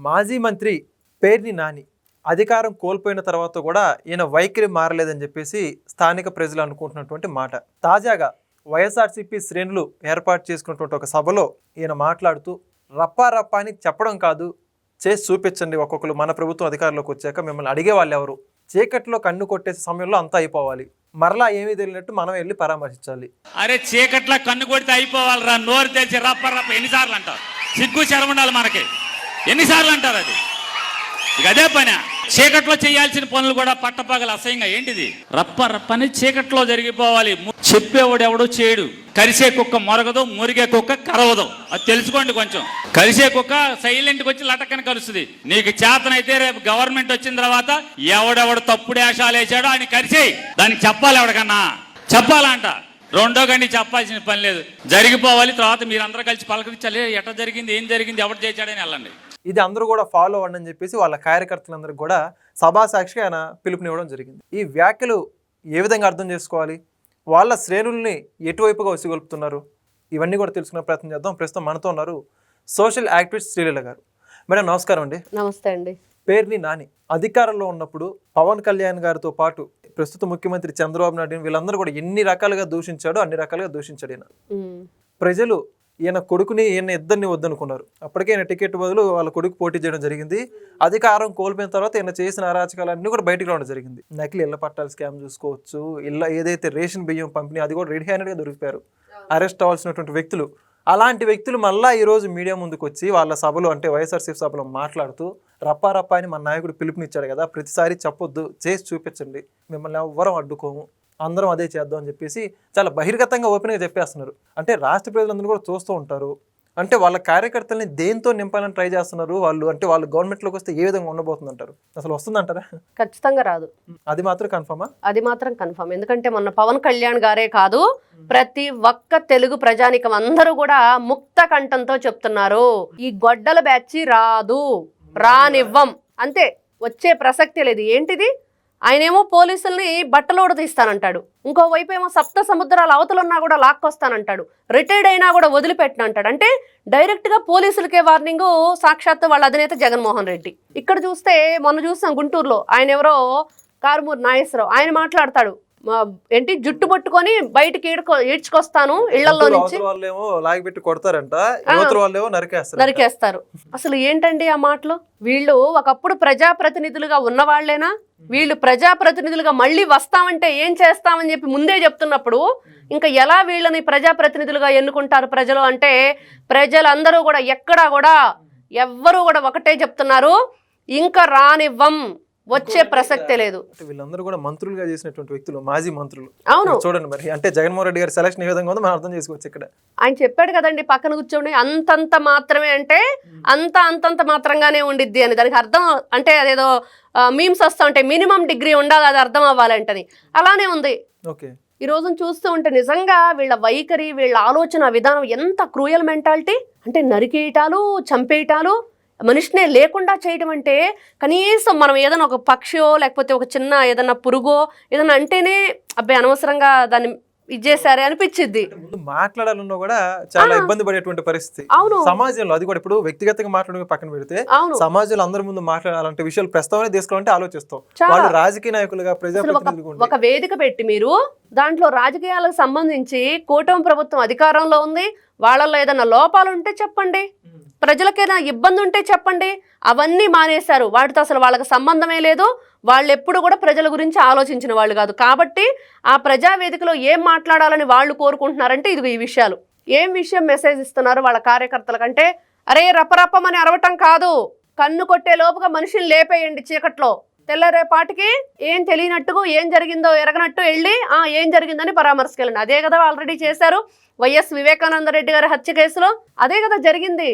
మాజీ మంత్రి పేర్ని నాని అధికారం కోల్పోయిన తర్వాత కూడా ఈయన వైఖరి మారలేదని చెప్పేసి స్థానిక ప్రజలు అనుకుంటున్నటువంటి మాట. తాజాగా వైఎస్ఆర్సీపీ శ్రేణులు ఏర్పాటు చేసుకున్నటువంటి ఒక సభలో ఈయన మాట్లాడుతూ రప్పా అని చెప్పడం కాదు, చేసి చూపించండి. ఒక్కొక్కరు మన ప్రభుత్వం అధికారంలోకి వచ్చాక మిమ్మల్ని అడిగే వాళ్ళు ఎవరు, చీకట్లో కన్ను కొట్టేసే సమయంలో అంతా అయిపోవాలి, మరలా ఏమీ తెలియనట్టు మనం వెళ్ళి పరామర్శించాలి. అరే చీకట్లో కన్ను కొడితే అయిపోవాలిరా, నోరు తెచ్చి రప్ప ఎన్నిసార్లు అంటారు? సిగ్గు శరం ఉండాలి మనకి, ఎన్నిసార్లు అంటారు? అది ఇక అదే పని. చీకట్లో చేయాల్సిన పనులు కూడా పట్టపగలు అసహ్యంగా ఏంటిది? రప్పని చీకట్లో జరిగిపోవాలి. చెప్పేవాడు ఎవడో చేయడు. కరిసే కుక్క మొరగదు, మురిగే కుక్క కరవదు. అది తెలుసుకోండి కొంచెం. కరిసే కుక్క సైలెంట్కి వచ్చి లటక్కని కలుస్తుంది. నీకు చేతనైతే రేపు గవర్నమెంట్ వచ్చిన తర్వాత ఎవడెవడు తప్పుడు వేషాలు వేసాడో ఆయన కరిసేయి. దానికి చెప్పాలి, ఎవడికన్నా చెప్పాలంట. రెండో గండి చెప్పాల్సిన పని లేదు, జరిగిపోవాలి. తర్వాత మీరందరూ కలిసి పలకరించాలి, ఎట్లా జరిగింది, ఏం జరిగింది, ఎవడు చేశాడని వెళ్ళండి. ఇది అందరూ కూడా ఫాలో అవ్వండి అని చెప్పేసి వాళ్ళ కార్యకర్తలందరికీ కూడా సభాసాక్షిగా ఆయన పిలుపునివ్వడం జరిగింది. ఈ వ్యాఖ్యలు ఏ విధంగా అర్థం చేసుకోవాలి, వాళ్ళ శ్రేణుల్ని ఎటువైపుగా ఉసిగొల్పుతున్నారు, ఇవన్నీ కూడా తెలుసుకునే ప్రయత్నం చేద్దాం. ప్రస్తుతం మనతో ఉన్నారు సోషల్ యాక్టివిస్ట్ శ్రీలీల గారు. మేడం నమస్కారం అండి. నమస్తే అండి. పేర్ని నాని అధికారంలో ఉన్నప్పుడు పవన్ కళ్యాణ్ గారితో పాటు ప్రస్తుత ముఖ్యమంత్రి చంద్రబాబు నాయుడు వీళ్ళందరూ కూడా ఎన్ని రకాలుగా దూషించాడో అన్ని రకాలుగా దూషించాడు ఈయన. ప్రజలు ఈయన కొడుకుని ఈయన ఇద్దరిని వద్దనుకున్నారు. అప్పటికే ఈయన టికెట్ బదులు వాళ్ళ కొడుకు పోటీ చేయడం జరిగింది. అధికారం కోల్పోయిన తర్వాత ఈయన చేసిన అరాచకాలన్నీ కూడా బయటకు రావడం జరిగింది. నకిలీ ఇళ్ల పట్టాల స్కామ్ చూసుకోవచ్చు, ఏదైతే రేషన్ బియ్యం పంపిణీ అది కూడా రెడీ హ్యాండెడ్గా దొరికిపోయారు అరెస్ట్ అవ్వాల్సినటువంటి వ్యక్తులు. అలాంటి వ్యక్తులు మళ్ళీ ఈరోజు మీడియా ముందుకు వచ్చి వాళ్ళ సభలో అంటే వైఎస్ఆర్సీపీ సభలో మాట్లాడుతూ రప్పా అని మన నాయకుడు పిలుపునిచ్చాడు కదా, ప్రతిసారి చెప్పొద్దు, చేసి చూపించండి, మిమ్మల్ని ఎవ్వరం అడ్డుకోము, అందరం అదే చేద్దాం అని చెప్పేసి చాలా బహిర్గతంగా ఓపెన్గా చెప్పేస్తున్నారు. అంటే రాష్ట్ర ప్రజలందరూ కూడా చూస్తూ ఉంటారు. అంటే వాళ్ళ కార్యకర్తల్ని దేంతో నింపాలని ట్రై చేస్తున్నారు వాళ్ళు. అంటే వాళ్ళు గవర్నమెంట్లోకి వస్తే ఏ విధంగా ఉండబోతుంది అంటారు? అసలు వస్తుందంటారా? ఖచ్చితంగా రాదు. అది మాత్రం కన్ఫర్మా? అది మాత్రం కన్ఫర్మ్. ఎందుకంటే మొన్న పవన్ కళ్యాణ్ గారే కాదు, ప్రతి ఒక్క తెలుగు ప్రజానికం అందరూ కూడా ముక్త కంఠంతో చెప్తున్నారు, ఈ గొడ్డల బ్యాచ్ రాదు, రానివ్వం, అంతే, వచ్చే ప్రసక్తే లేదు. ఏంటిది? ఆయనేమో పోలీసుల్ని బట్టలోడు తీస్తానంటాడు, ఇంకోవైపు ఏమో సప్త సముద్రాల అవతలున్నా కూడా లాక్కొస్తానంటాడు, రిటైర్డ్ అయినా కూడా వదిలిపెట్టనంటాడు. అంటే డైరెక్ట్గా పోలీసులకే వార్నింగ్. సాక్షాత్తు వాళ్ళ అధినేత జగన్మోహన్ రెడ్డి. ఇక్కడ చూస్తే మొన్న చూస్తాం గుంటూరులో ఆయన ఎవరో కారుమూరి నాగేశ్వరరావు, ఆయన మాట్లాడతాడు, ఏంటి జుట్టు పట్టుకొని బయటికి ఈడ్చుకొస్తాను ఇళ్లలో నుంచి, నరికేస్తారు. అసలు ఏంటండి ఆ మాటలు? వీళ్ళు ఒకప్పుడు ప్రజాప్రతినిధులుగా ఉన్నవాళ్లేనా? వీళ్ళు ప్రజాప్రతినిధులుగా మళ్ళీ వస్తామంటే ఏం చేస్తామని చెప్పి ముందే చెప్తున్నప్పుడు ఇంకా ఎలా వీళ్ళని ప్రజాప్రతినిధులుగా ఎన్నుకుంటారు ప్రజలు? అంటే ప్రజలందరూ కూడా ఎక్కడా కూడా ఎవ్వరూ కూడా ఒకటే చెప్తున్నారు, ఇంకా రానివ్వం, వచ్చే ప్రసక్తే లేదు. వీళ్ళందరూ కూడా మంత్రులుగా చేసినటువంటి వ్యక్తులు, మాజీ మంత్రులు. అవును, చూడండి మరి. అంటే జగన్మోహన్ రెడ్డి గారి సెలక్షన్ ఏ విధంగా ఉందో మనం అర్థం చేసుకోవచ్చు. ఇక్కడ ఆయన చెప్పాడు కదండి, పక్కన కూర్చోండి, అంతంత మాత్రమే అంటే అంతంత మాత్రంగానే ఉండిద్ది అని. దానికి అర్థం అంటే అదేదో మీమ్స్ వస్తా ఉంటాయి, మినిమం డిగ్రీ ఉండాలి, అది అర్థం అవ్వాలంటని. అలానే ఉంది. ఓకే, ఈ రోజున చూస్తూ ఉంటే నిజంగా వీళ్ళ వైఖరి, వీళ్ళ ఆలోచన విధానం ఎంత క్రూయల్ మెంటాలిటీ. అంటే నరికేయటాలు, చంపేయటాలు, మనిషినే లేకుండా చేయడం. అంటే కనీసం మనం ఏదైనా ఒక పక్షియో లేకపోతే ఒక చిన్న ఏదైనా పురుగో ఏదైనా అంటేనే అబ్బాయి అనవసరంగా దాన్ని ఇచ్చేసారే అనిపించింది. మాట్లాడాలన్నా కూడా చాలా ఇబ్బంది పడేటువంటి పరిస్థితి. అవును, సమాజంలో అది కూడా ఇప్పుడు వ్యక్తిగతంగా మాట్లాడడం పక్కన పెడితే సమాజంలో అందరి ముందు మాట్లాడాలంటే విషయాలు ప్రస్తావన తీసుకోవాలంటే ఆలోచిస్తాం. వాళ్ళు రాజకీయ నాయకులుగా ప్రజాప్రతినిధులుగా ఒక వేదిక పెట్టి మీరు దాంట్లో రాజకీయాలకు సంబంధించి కూటమి ప్రభుత్వం అధికారంలో ఉంది, వాళ్ళల్లో ఏదైనా లోపాలు ఉంటే చెప్పండి, ప్రజలకైనా ఇబ్బంది ఉంటే చెప్పండి. అవన్నీ మానేశారు. వాటితో అసలు వాళ్ళకి సంబంధమే లేదు. వాళ్ళు ఎప్పుడు కూడా ప్రజల గురించి ఆలోచించిన వాళ్ళు కాదు. కాబట్టి ఆ ప్రజావేదికలో ఏం మాట్లాడాలని వాళ్ళు కోరుకుంటున్నారంటే ఇది ఈ విషయాలు. ఏం విషయం మెసేజ్ ఇస్తున్నారు వాళ్ళ కార్యకర్తలకంటే, అరే రప్పరప్పమని అరవటం కాదు, కన్ను కొట్టే లోపుగా మనిషిని లేపేయండి చీకట్లో, తెల్లరేపాటికి ఏం తెలియనట్టుగా ఏం జరిగిందో ఎరగనట్టు వెళ్ళి ఏం జరిగిందని పరామర్శకెళ్ళండి. అదే కదా ఆల్రెడీ చేశారు వైఎస్ వివేకానంద రెడ్డి గారి హత్య కేసులో. అదే కదా జరిగింది.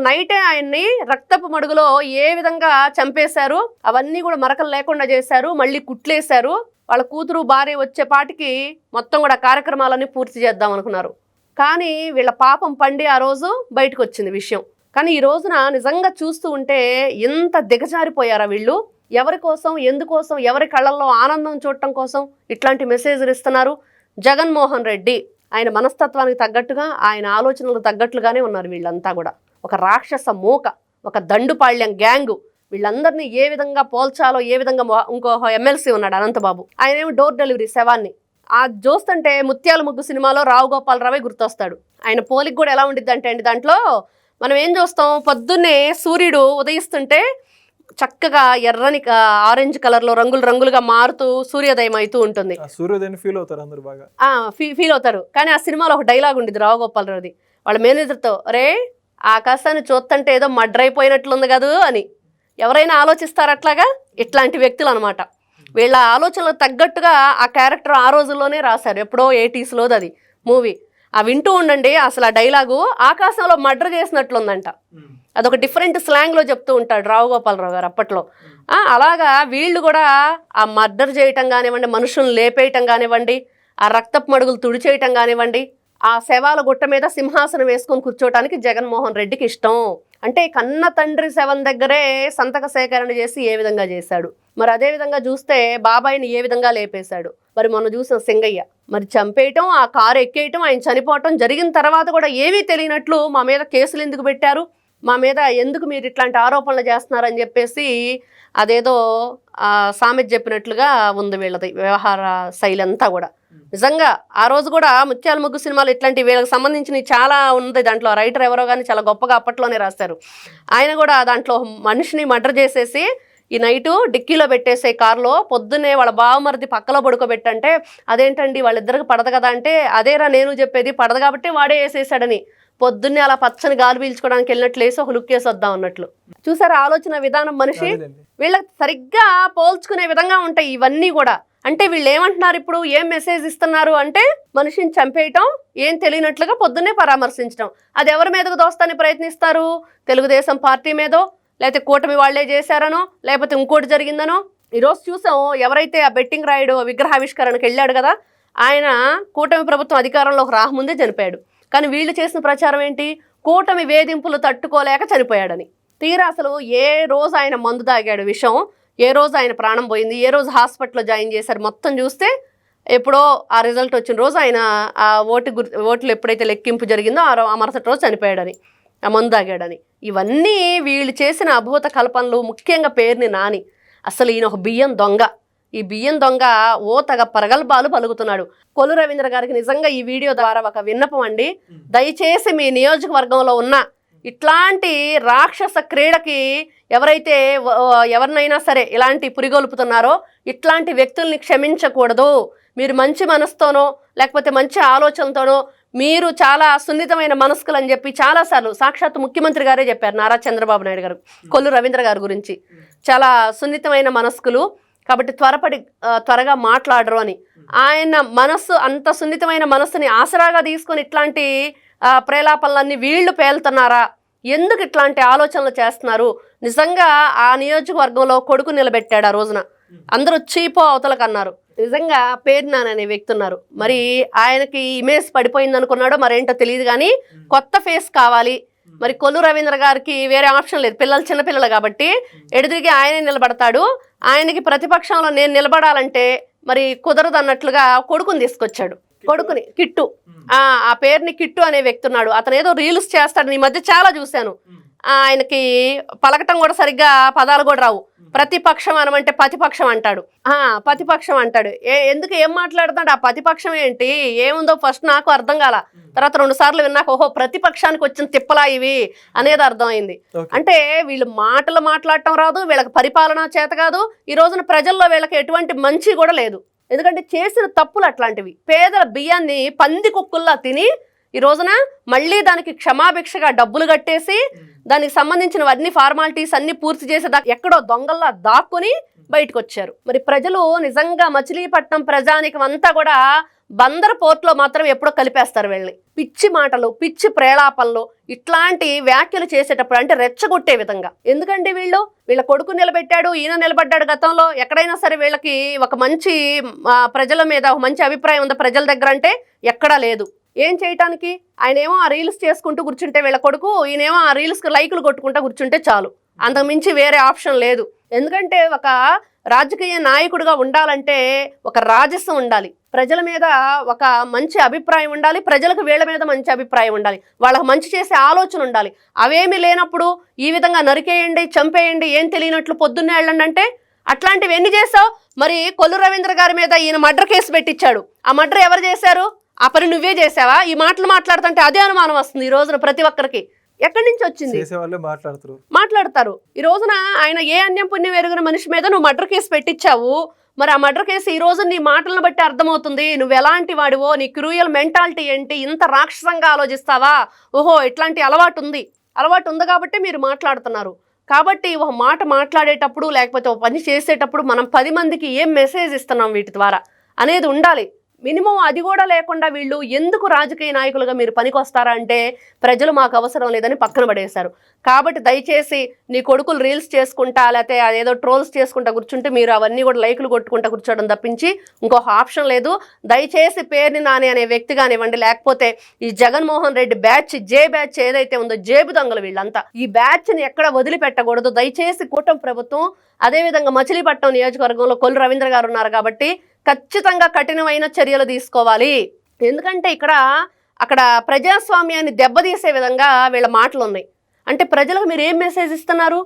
నైటే ఆయన్ని రక్తపు మడుగులో ఏ విధంగా చంపేశారు, అవన్నీ కూడా మరకలు లేకుండా చేశారు, మళ్ళీ కుట్లేశారు. వాళ్ళ కూతురు భార్య వచ్చేపాటికి మొత్తం కూడా కార్యక్రమాలన్నీ పూర్తి చేద్దాం అనుకున్నారు. కానీ వీళ్ళ పాపం పండి ఆ రోజు బయటకు వచ్చింది విషయం. కానీ ఈ రోజున నిజంగా చూస్తూ ఉంటే ఎంత దిగజారిపోయారా వీళ్ళు? ఎవరి కోసం, ఎందుకోసం, ఎవరి కళ్ళల్లో ఆనందం చూడటం కోసం ఇట్లాంటి మెసేజ్లు ఇస్తున్నారు? జగన్మోహన్ రెడ్డి ఆయన మనస్తత్వానికి తగ్గట్టుగా, ఆయన ఆలోచనలకు తగ్గట్లుగానే ఉన్నారు వీళ్ళంతా కూడా. ఒక రాక్షస మూక, ఒక దండుపాళ్యం గ్యాంగు, వీళ్ళందరినీ ఏ విధంగా పోల్చాలో, ఏ విధంగా ఇంకో ఎమ్మెల్సీ ఉన్నాడు అనంతబాబు, ఆయన ఏమో డోర్ డెలివరీ శవాన్ని. ఆ చూస్తుంటే ముత్యాల ముగ్గు సినిమాలో రావు గోపాలరావే గుర్తొస్తాడు. ఆయన పోలిక కూడా ఎలా ఉండిద్ది అంటే అండి, దాంట్లో మనం ఏం చూస్తాం, పొద్దున్నే సూర్యుడు ఉదయిస్తుంటే చక్కగా ఎర్రని ఆరెంజ్ కలర్లో రంగులు రంగులుగా మారుతూ సూర్యోదయం అవుతూ ఉంటుంది. సూర్యోదయం ఫీల్ అవుతారు అందరు బాగా, ఫీల్ అవుతారు. కానీ ఆ సినిమాలో ఒక డైలాగ్ ఉండిద్ది రావు గోపాలరావుది, వాళ్ళ మేనేజర్తో, రే ఆకాశాన్ని చూస్తుంటే ఏదో మర్డర్ అయిపోయినట్లుంది కదా అని. ఎవరైనా ఆలోచిస్తారు అట్లాగా? ఇట్లాంటి వ్యక్తులు అనమాట. వీళ్ళ ఆలోచనలకు తగ్గట్టుగా ఆ క్యారెక్టర్ ఆ రోజుల్లోనే రాశారు, ఎప్పుడో 80s అది మూవీ. ఆ వింటూ ఉండండి, అసలు ఆ డైలాగు ఆకాశంలో మర్డర్ చేసినట్లుందంట. అదొక డిఫరెంట్ స్లాంగ్లో చెప్తూ ఉంటాడు రావు గోపాలరావు గారు అప్పట్లో. అలాగా వీళ్ళు కూడా ఆ మర్డర్ చేయటం కానివ్వండి, మనుషులను లేపేయటం కానివ్వండి, ఆ రక్తపు మడుగులు తుడిచేయటం కానివ్వండి, ఆ శవాల గుట్ట మీద సింహాసనం వేసుకొని కూర్చోవటానికి జగన్మోహన్ రెడ్డికి ఇష్టం. అంటే కన్న తండ్రి శవం దగ్గరే సంతక సేకరణ చేసి ఏ విధంగా చేశాడు, మరి అదే విధంగా చూస్తే బాబాయిని ఏ విధంగా లేపేశాడు. మరి మనం చూసిన సింగయ్య మరి చంపేయటం, ఆ కారు ఎక్కేయటం, ఆయన చనిపోవటం జరిగిన తర్వాత కూడా ఏమీ తెలియనట్లు మా మీద కేసులు ఎందుకు పెట్టారు, మా మీద ఎందుకు మీరు ఇట్లాంటి ఆరోపణలు చేస్తున్నారని చెప్పేసి అదేదో సామెత చెప్పినట్లుగా ఉంది వీళ్ళది వ్యవహార శైలి అంతా కూడా. నిజంగా ఆ రోజు కూడా ముత్యాల ముగ్గు సినిమాలు ఇట్లాంటి వీళ్ళకి సంబంధించినవి చాలా ఉంది. దాంట్లో రైటర్ ఎవరో కానీ చాలా గొప్పగా అప్పట్లోనే రాశారు. ఆయన కూడా దాంట్లో మనిషిని మర్డర్ చేసేసి ఈ నైటు డిక్కీలో పెట్టేసే కారులో పొద్దున్నే వాళ్ళ బావమరిది పక్కలో పడుకోబెట్టంటే, అదేంటండి వాళ్ళిద్దరికి పడదు కదా అంటే, అదేరా నేను చెప్పేది, పడదు కాబట్టి వాడే వేసేసాడని. పొద్దున్నే అలా పచ్చని గాలి పీల్చుకోవడానికి వెళ్ళినట్లు వేసి ఒక లుక్ వేసి వద్దాం అన్నట్లు. చూసారా ఆలోచన విధానం మనిషి? వీళ్ళకి సరిగ్గా పోల్చుకునే విధంగా ఉంటాయి ఇవన్నీ కూడా. అంటే వీళ్ళు ఏమంటున్నారు ఇప్పుడు, ఏం మెసేజ్ ఇస్తున్నారు అంటే, మనిషిని చంపేయటం, ఏం తెలియనట్లుగా పొద్దున్నే పరామర్శించడం. అది ఎవరి మీదకు దోస్తానికి ప్రయత్నిస్తారు? తెలుగుదేశం పార్టీ మీదో, లేకపోతే కూటమి వాళ్లే చేశారనో, లేకపోతే ఇంకోటి జరిగిందనో. ఈరోజు చూసాం, ఎవరైతే ఆ బెట్టింగ్ రాయుడు విగ్రహావిష్కరణకు వెళ్ళాడు కదా, ఆయన కూటమి ప్రభుత్వం అధికారంలోకి రాకముందే చనిపోయాడు. కానీ వీళ్ళు చేసిన ప్రచారం ఏంటి, కూటమి వేధింపులు తట్టుకోలేక చనిపోయాడని. తీరా అసలు ఏ రోజు ఆయన మందు తాగాడు విషం, ఏ రోజు ఆయన ప్రాణం పోయింది, ఏ రోజు హాస్పిటల్లో జాయిన్ చేశారు, మొత్తం చూస్తే ఎప్పుడో ఆ రిజల్ట్ వచ్చిన రోజు ఆయన ఆ ఓట్లు ఎప్పుడైతే లెక్కింపు జరిగిందో ఆ మరుసటి రోజు చనిపోయాడని, ఆ మందు తాగాడని. ఇవన్నీ వీళ్ళు చేసిన అభూత కల్పనలు. ముఖ్యంగా పేరుని నాని, అసలు ఈయన ఒక బియ్యం దొంగ. ఈ బియ్యం దొంగ తగ ప్రగల్భాలు పలుకుతున్నాడు. కొల్లు రవీంద్ర గారికి నిజంగా ఈ వీడియో ద్వారా ఒక విన్నపం అండి, దయచేసి మీ నియోజకవర్గంలో ఉన్న ఇట్లాంటి రాక్షస క్రీడకి ఎవరినైనా సరే ఇలాంటి పురిగొల్పుతున్నారో ఇట్లాంటి వ్యక్తుల్ని క్షమించకూడదు. మీరు మంచి మనసుతోనో లేకపోతే మంచి ఆలోచనతోనో, మీరు చాలా సున్నితమైన మనస్కులు అని చెప్పి చాలాసార్లు సాక్షాత్ ముఖ్యమంత్రి గారే చెప్పారు, నారా చంద్రబాబు నాయుడు గారు కొల్లు రవీంద్ర గారి గురించి. చాలా సున్నితమైన మనస్కులు కాబట్టి త్వరగా మాట్లాడరు అని. ఆయన మనస్సు అంత సున్నితమైన మనస్సుని ఆసరాగా తీసుకొని ఇట్లాంటి ప్రేలాపనలన్నీ వీళ్ళు పేలుతున్నారా? ఎందుకు ఇట్లాంటి ఆలోచనలు చేస్తున్నారు? నిజంగా ఆ నియోజకవర్గంలో కొడుకు నిలబెట్టాడు ఆ రోజున, అందరూ చీపో అవతలకు అన్నారు. నిజంగా పేర్నాని అనే వ్యక్తి ఉన్నారు, మరి ఆయనకి ఇమేజ్ పడిపోయింది అనుకున్నాడో మరేంటో తెలియదు, కానీ కొత్త ఫేస్ కావాలి. మరి కొల్లు రవీంద్ర గారికి వేరే ఆప్షన్ లేదు, పిల్లలు చిన్నపిల్లలు కాబట్టి ఎడుదిరిగి ఆయనే నిలబడతాడు. ఆయనకి ప్రతిపక్షంలో నేను నిలబడాలంటే మరి కుదరదు అన్నట్లుగా కొడుకుని తీసుకొచ్చాడు. కొడుకుని కిట్టు, ఆ పేరుని కిట్టు అనే వ్యక్తి ఉన్నాడు. అతను ఏదో రీల్స్ చేస్తాడు, ఈ మధ్య చాలా చూశాను. ఆయనకి పలకటం కూడా సరిగ్గా పదాలు కూడా రావు. ప్రతిపక్షం అనమంటే ప్రతిపక్షం అంటాడు, ప్రతిపక్షం అంటాడు. ఎందుకు ఏం మాట్లాడుతాడు? ఆ ప్రతిపక్షం ఏంటి, ఏముందో ఫస్ట్ నాకు అర్థం కాల. తర్వాత 2 సార్లు విన్నాక ఓహో ప్రతిపక్షానికి వచ్చిన తిప్పలా ఇవి అనేది అర్థమైంది. అంటే వీళ్ళు మాటలు మాట్లాడటం రాదు, వీళ్ళకి పరిపాలన చేత కాదు. ఈ రోజున ప్రజల్లో వీళ్ళకి ఎటువంటి మంచి కూడా లేదు, ఎందుకంటే చేసిన తప్పులు అట్లాంటివి. పేదల బియ్యాన్ని పంది కుక్కుల్లా తిని ఈ రోజున మళ్ళీ దానికి క్షమాభిక్షగా డబ్బులు కట్టేసి దానికి సంబంధించినవన్నీ ఫార్మాలిటీస్ అన్ని పూర్తి చేసేదాకా ఎక్కడో దొంగల్లా దాక్కుని బయటకు వచ్చారు. మరి ప్రజలు నిజంగా మచిలీపట్నం ప్రజానికం అంతా కూడా బందర్ పోర్ట్లో మాత్రం ఎప్పుడో కలిపేస్తారు వీళ్ళని. పిచ్చి మాటలు, పిచ్చి ప్రేలాపనలు, ఇట్లాంటి వ్యాఖ్యలు చేసేటప్పుడు అంటే రెచ్చగొట్టే విధంగా. ఎందుకంటే వీళ్ళ కొడుకు నిలబెట్టాడు, ఈయన నిలబడ్డాడు. గతంలో ఎక్కడైనా సరే వీళ్ళకి ఒక మంచి ప్రజల మీద ఒక మంచి అభిప్రాయం ఉందా ప్రజల దగ్గర అంటే ఎక్కడా లేదు. ఏం చేయటానికి? ఆయనేమో ఆ రీల్స్ చేసుకుంటూ కూర్చుంటే వీళ్ళ కొడుకు, ఈయనేమో ఆ రీల్స్కి లైకులు కొట్టుకుంటూ కూర్చుంటే చాలు, అంతకు మించి వేరే ఆప్షన్ లేదు. ఎందుకంటే ఒక రాజకీయ నాయకుడిగా ఉండాలంటే ఒక రాజస్వం ఉండాలి. ప్రజల మీద ఒక మంచి అభిప్రాయం ఉండాలి, ప్రజలకు వీళ్ళ మీద మంచి అభిప్రాయం ఉండాలి, వాళ్ళకి మంచి చేసే ఆలోచన ఉండాలి. అవేమీ లేనప్పుడు ఈ విధంగా నరికేయండి, చంపేయండి, ఏం తెలియనట్లు పొద్దున్నే వెళ్ళండి అంటే అట్లాంటివి ఎన్ని చేసావు? మరి కొల్లు రవీంద్ర గారి మీద ఈయన మర్డర్ కేసు పెట్టించాడు. ఆ మర్డర్ ఎవరు చేశారు? ఆ పని నువ్వే చేసావా? ఈ మాటలు మాట్లాడుతుంటే అదే అనుమానం వస్తుంది ఈ రోజున ప్రతి ఒక్కరికి. ఎక్కడి నుంచి వచ్చింది? మాట్లాడతారు. ఈ రోజున ఆయన ఏ అన్యం పుణ్యం ఎరుగిన మనిషి మీద నువ్వు మర్డర్ కేసు పెట్టించావు. మరి ఆ మర్డర్ కేసు ఈ రోజు నీ మాటలను బట్టి అర్థమవుతుంది నువ్వు ఎలాంటి వాడివో, నీ క్రూయల్ మెంటాలిటీ ఏంటి, ఇంత రాక్షసంగా ఆలోచిస్తావా? ఓహో ఇట్లాంటి అలవాటు ఉంది కాబట్టి మీరు మాట్లాడుతున్నారు. కాబట్టి ఒక మాట మాట్లాడేటప్పుడు లేకపోతే ఒక పని చేసేటప్పుడు మనం 10 మందికి ఏం మెసేజ్ ఇస్తున్నాం వీటి ద్వారా అనేది ఉండాలి. మినిమం అది కూడా లేకుండా వీళ్ళు ఎందుకు రాజకీయ నాయకులుగా మీరు పనికొస్తారా అంటే ప్రజలు మాకు అవసరం లేదని పక్కన పడేశారు. కాబట్టి దయచేసి నీ కొడుకులు రీల్స్ చేసుకుంటా లేకపోతే అదేదో ట్రోల్స్ చేసుకుంటా కూర్చుంటే మీరు అవన్నీ కూడా లైకులు కొట్టుకుంటా కూర్చోవడం తప్పించి ఇంకొక ఆప్షన్ లేదు. దయచేసి పేర్ని నాని అనే వ్యక్తి కానివ్వండి, లేకపోతే ఈ జగన్మోహన్ రెడ్డి బ్యాచ్ జే బ్యాచ్ ఏదైతే ఉందో జేబు దొంగలు వీళ్ళంతా, ఈ బ్యాచ్ని ఎక్కడ వదిలిపెట్టకూడదు. దయచేసి కూటమి ప్రభుత్వం, అదేవిధంగా మచిలీపట్నం నియోజకవర్గంలో కొల్లు రవీంద్ర గారు ఉన్నారు కాబట్టి ఖచ్చితంగా కఠినమైన చర్యలు తీసుకోవాలి. ఎందుకంటే అక్కడ ప్రజాస్వామ్యాన్ని దెబ్బతీసే విధంగా వీళ్ళ మాటలు ఉన్నాయి. అంటే ప్రజలకు మీరు ఏం మెసేజ్ ఇస్తున్నారు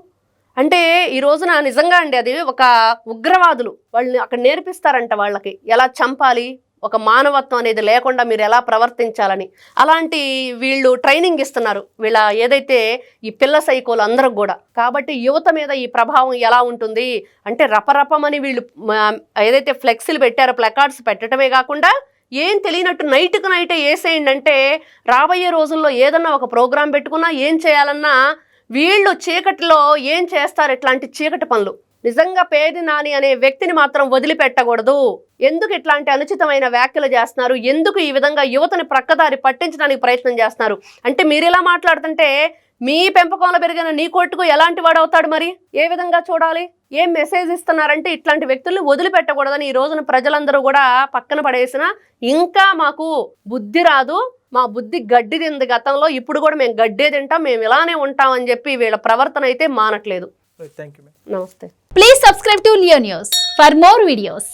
అంటే ఈ రోజున నిజంగా అండి అది ఒక ఉగ్రవాదులు వాళ్ళని అక్కడ నేర్పిస్తారంట వాళ్ళకి ఎలా చంపాలి, ఒక మానవత్వం అనేది లేకుండా మీరు ఎలా ప్రవర్తించాలని. అలాంటి వీళ్ళు ట్రైనింగ్ ఇస్తున్నారు వీళ్ళ ఏదైతే ఈ పిల్ల సైకోలు అందరూ కూడా. కాబట్టి యువత మీద ఈ ప్రభావం ఎలా ఉంటుంది అంటే రపరపమని వీళ్ళు ఏదైతే ఫ్లెక్సీలు పెట్టారో ప్లకార్డ్స్ పెట్టడమే కాకుండా ఏం తెలియనట్టు నైట్కు నైటే వేసేయండి అంటే రాబోయే రోజుల్లో ఏదన్నా ఒక ప్రోగ్రాం పెట్టుకున్నా ఏం చేయాలన్నా వీళ్ళు చీకటిలో ఏం చేస్తారు ఇట్లాంటి చీకటి పనులు. నిజంగా పేర్ని నాని అనే వ్యక్తిని మాత్రం వదిలిపెట్టకూడదు. ఎందుకు ఇట్లాంటి అనుచితమైన వ్యాఖ్యలు చేస్తున్నారు, ఎందుకు ఈ విధంగా యువతని ప్రక్కదారి పట్టించడానికి ప్రయత్నం చేస్తున్నారు అంటే మీరు ఇలా మాట్లాడుతుంటే మీ పెంపకంలో పెరిగిన నీ కొట్టుకు ఎలాంటి వాడు అవుతాడు? మరి ఏ విధంగా చూడాలి? ఏం మెసేజ్ ఇస్తున్నారంటే ఇట్లాంటి వ్యక్తుల్ని వదిలిపెట్టకూడదని ఈ రోజున ప్రజలందరూ కూడా పక్కన పడేసిన ఇంకా మాకు బుద్ధి రాదు, మా బుద్ధి గడ్డి తింది గతంలో, ఇప్పుడు కూడా మేము గడ్డే తింటాం, మేము ఇలానే ఉంటాం అని చెప్పి వీళ్ళ ప్రవర్తన అయితే మానట్లేదు. Thank you. నమస్తే. Please subscribe to Leo News for more videos.